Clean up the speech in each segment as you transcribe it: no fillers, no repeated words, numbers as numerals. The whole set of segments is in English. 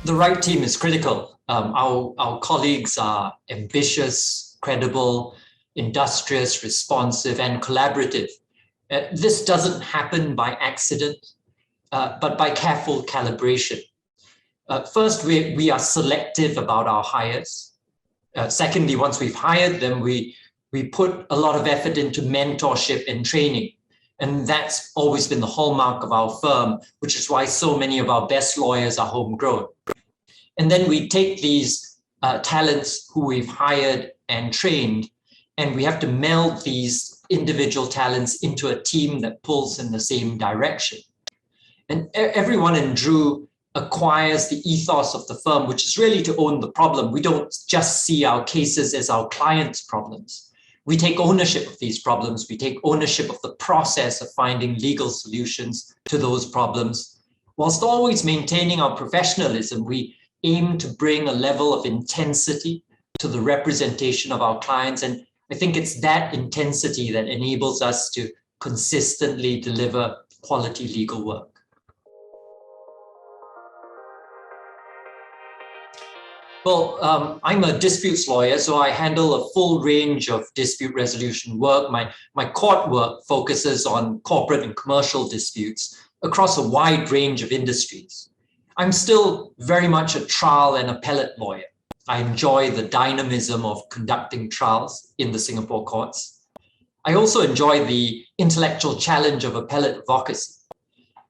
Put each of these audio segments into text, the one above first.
The right team is critical. Our colleagues are ambitious, credible, industrious, responsive, and collaborative. This doesn't happen by accident, but by careful calibration. First, we are selective about our hires. Secondly, once we've hired them, we put a lot of effort into mentorship and training. And that's always been the hallmark of our firm, which is why so many of our best lawyers are homegrown. And then we take these talents who we've hired and trained, and we have to meld these individual talents into a team that pulls in the same direction. And everyone in Drew acquires the ethos of the firm, which is really to own the problem. We don't just see our cases as our clients' problems. We take ownership of these problems. We take ownership of the process of finding legal solutions to those problems. Whilst always maintaining our professionalism, we aim to bring a level of intensity to the representation of our clients. And I think it's that intensity that enables us to consistently deliver quality legal work. Well, I'm a disputes lawyer, so I handle a full range of dispute resolution work. My court work focuses on corporate and commercial disputes across a wide range of industries. I'm still very much a trial and appellate lawyer. I enjoy the dynamism of conducting trials in the Singapore courts. I also enjoy the intellectual challenge of appellate advocacy.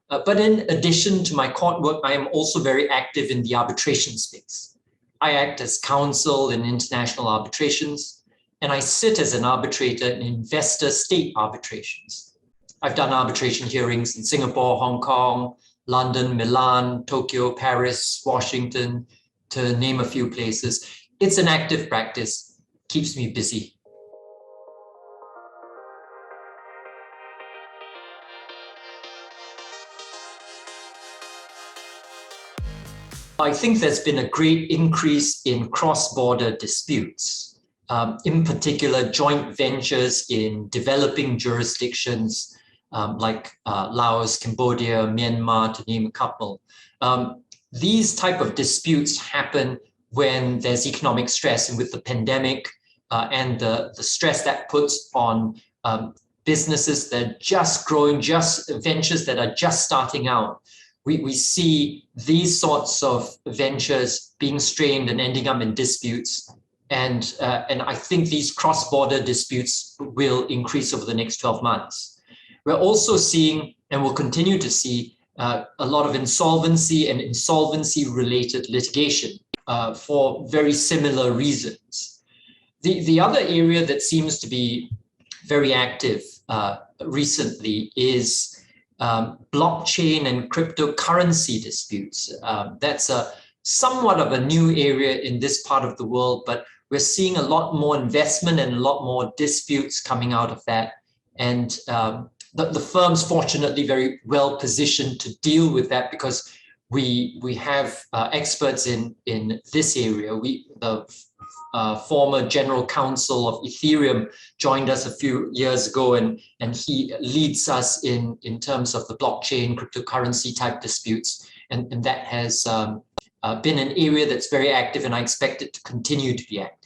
But in addition to my court work, I am also very active in the arbitration space. I act as counsel in international arbitrations, and I sit as an arbitrator in investor-state arbitrations. I've done arbitration hearings in Singapore, Hong Kong, London, Milan, Tokyo, Paris, Washington, to name a few places. It's an active practice, keeps me busy. I think there's been a great increase in cross-border disputes, in particular joint ventures in developing jurisdictions like Laos, Cambodia, Myanmar, to name a couple. These type of disputes happen when there's economic stress, and with the pandemic and the stress that puts on businesses that are just growing, just ventures that are just starting out. We see these sorts of ventures being strained and ending up in disputes. And I think these cross-border disputes will increase over the next 12 months. We're also seeing, and will continue to see, a lot of insolvency and insolvency-related litigation for very similar reasons. The other area that seems to be very active recently is blockchain and cryptocurrency disputes. That's somewhat of a new area in this part of the world, but we're seeing a lot more investment and a lot more disputes coming out of that. And the firm's fortunately very well positioned to deal with that because we have experts in this area. The former general counsel of Ethereum joined us a few years ago, and he leads us in terms of the blockchain, cryptocurrency type disputes. And that has been an area that's very active, and I expect it to continue to be active.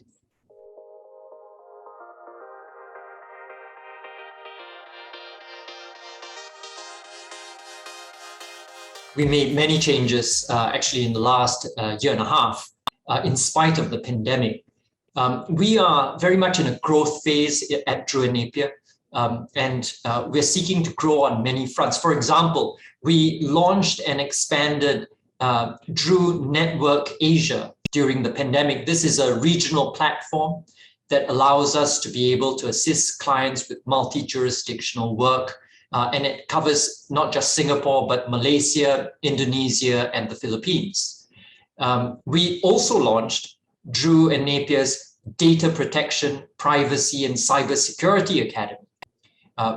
We made many changes actually in the last year and a half in spite of the pandemic. We are very much in a growth phase at Drew Napier, and we're seeking to grow on many fronts. For example, we launched and expanded Drew Network Asia during the pandemic. This is a regional platform that allows us to be able to assist clients with multi-jurisdictional work, and it covers not just Singapore, but Malaysia, Indonesia, and the Philippines. We also launched Drew and Napier's Data Protection, Privacy, and Cybersecurity Academy.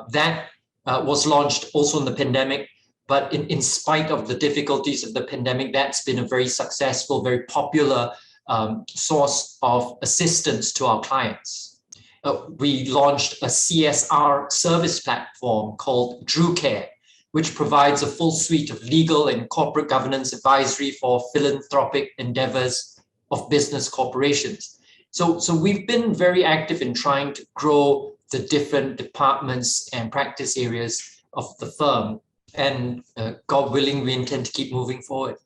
That was launched also in the pandemic, but in spite of the difficulties of the pandemic, that's been a very successful, very popular source of assistance to our clients. We launched a CSR service platform called Drew Care which provides a full suite of legal and corporate governance advisory for philanthropic endeavors of business corporations. So we've been very active in trying to grow the different departments and practice areas of the firm. And God willing, we intend to keep moving forward.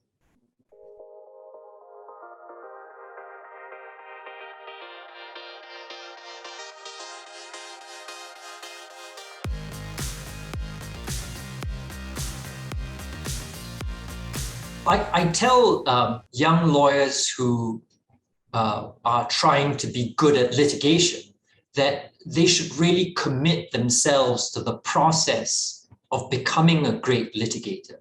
I tell young lawyers who are trying to be good at litigation that they should really commit themselves to the process of becoming a great litigator.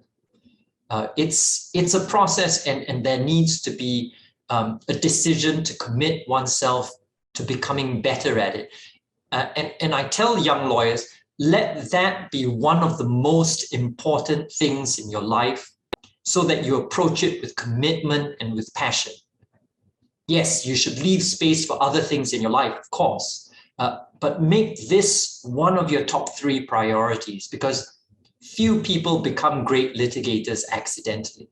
It's a process, and there needs to be a decision to commit oneself to becoming better at it. And I tell young lawyers, let that be one of the most important things in your life, so that you approach it with commitment and with passion. Yes, you should leave space for other things in your life, of course, but make this one of your top 3 priorities, because few people become great litigators accidentally.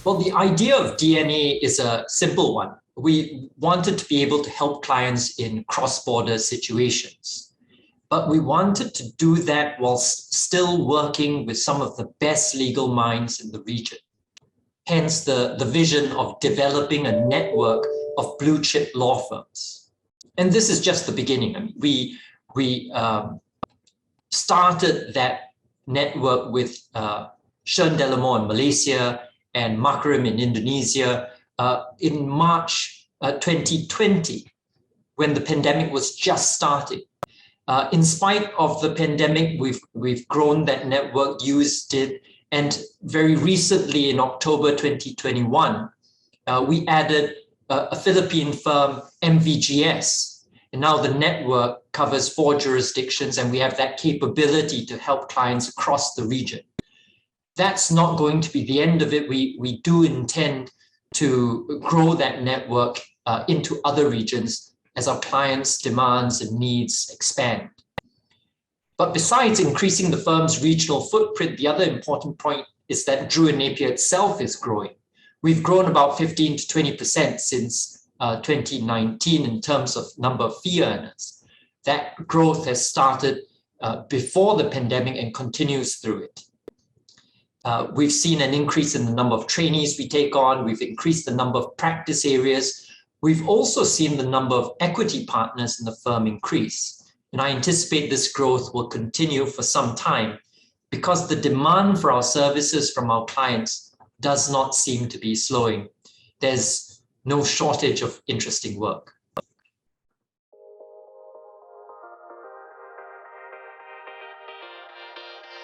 Well, the idea of DNA is a simple one. We wanted to be able to help clients in cross-border situations, but we wanted to do that while still working with some of the best legal minds in the region. Hence the vision of developing a network of blue chip law firms. And this is just the beginning. I mean, we started that network with Shen Delamore in Malaysia and Makarim in Indonesia in March 2020, when the pandemic was just starting. In spite of the pandemic, we've grown that network, used it, and very recently in October 2021, we added a Philippine firm, MVGS, and now the network covers 4 jurisdictions, and we have that capability to help clients across the region. That's not going to be the end of it. We do intend to grow that network into other regions as our clients' demands and needs expand. But besides increasing the firm's regional footprint, the other important point is that Drew Napier itself is growing. We've grown about 15 to 20% since 2019 in terms of number of fee earners. That growth has started before the pandemic and continues through it. We've seen an increase in the number of trainees we take on. We've increased the number of practice areas. We've also seen the number of equity partners in the firm increase. And I anticipate this growth will continue for some time because the demand for our services from our clients does not seem to be slowing. There's no shortage of interesting work.